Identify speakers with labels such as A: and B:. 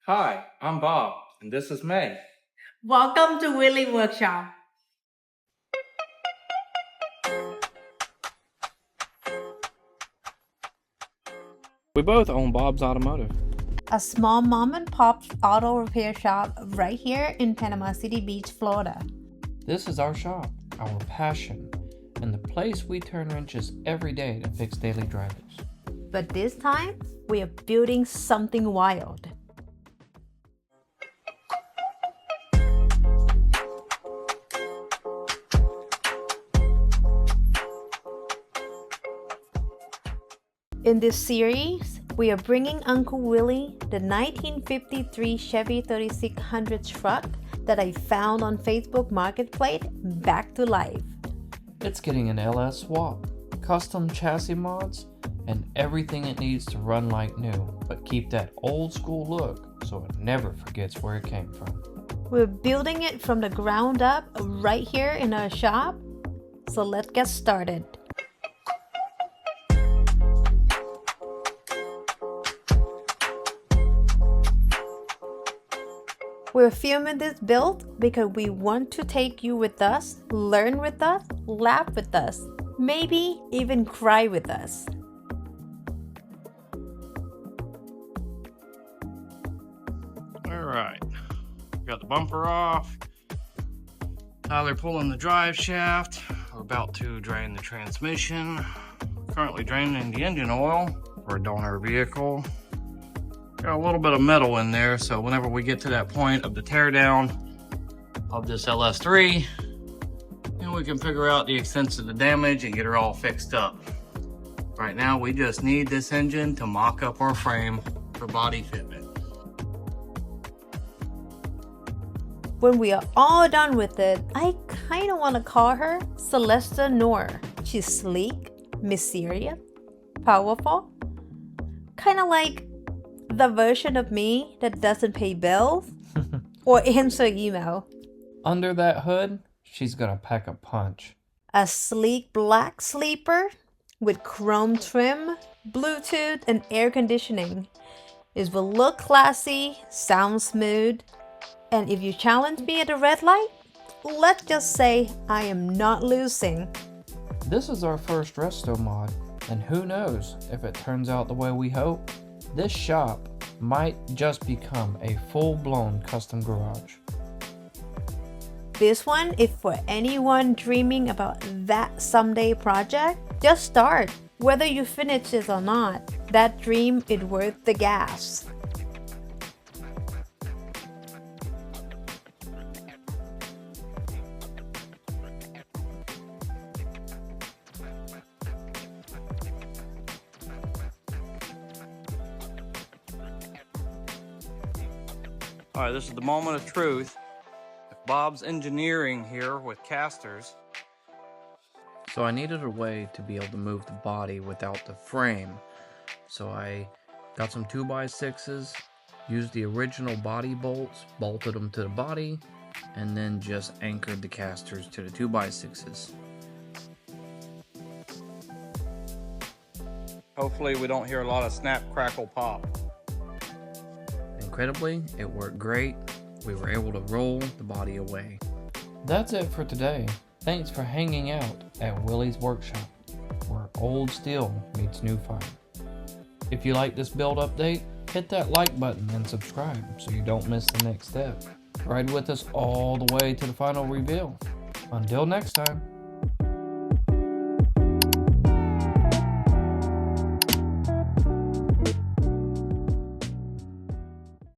A: Hi, I'm Bob, and this is May.
B: Welcome to Willie Workshop.
A: We both own Bob's Automotive.
B: A small mom and pop auto repair shop right here in Panama City Beach, Florida.
A: This is our shop, our passion, and the place we turn wrenches every day to fix daily drivers.
B: But this time, we are building something wild. In this series, we are bringing Uncle Willie, the 1953 Chevy 3600 truck that I found on Facebook Marketplace, back to life.
A: It's getting an LS swap, custom chassis mods, and everything it needs to run like new, but keep that old school look so it never forgets where it came from.
B: We're building it from the ground up right here in our shop, so let's get started. We're filming this build because we want to take you with us, learn with us, laugh with us, maybe even cry with us.
C: All right, got the bumper off. Tyler pulling the drive shaft. We're about to drain the transmission. Currently draining the engine oil for a donor vehicle. Got a little bit of metal in there, so whenever we get to that point of the teardown of this LS3, we can figure out the extent of the damage and get her all fixed up. Right now, we just need this engine to mock up our frame for body fitment.
B: When we are all done with it, I kind of want to call her Celesta Noir. She's sleek, mysterious, powerful, kind of like the version of me that doesn't pay bills or answer email.
A: Under that hood, she's gonna pack a punch.
B: A sleek black sleeper with chrome trim, Bluetooth, and air conditioning. It will look classy, sound smooth, and if you challenge me at a red light, let's just say I am not losing.
A: This is our first Restomod, and who knows if it turns out the way we hope. This shop might just become a full-blown custom garage.
B: This one is for anyone dreaming about that someday project. Just start. Whether you finish it or not, that dream is worth the gas.
C: All right, this is the moment of truth. If Bob's engineering here with casters.
A: So I needed a way to be able to move the body without the frame. So I got some 2x6s, used the original body bolts, bolted them to the body, and then just anchored the casters to the 2x6s.
C: Hopefully we don't hear a lot of snap, crackle, pop.
A: Incredibly, it worked great. We were able to roll the body away. That's it for today. Thanks for hanging out at Willie's Workshop, where old steel meets new fire. If you like this build update, hit that like button and subscribe so you don't miss the next step. Ride with us all the way to the final reveal. Until next time.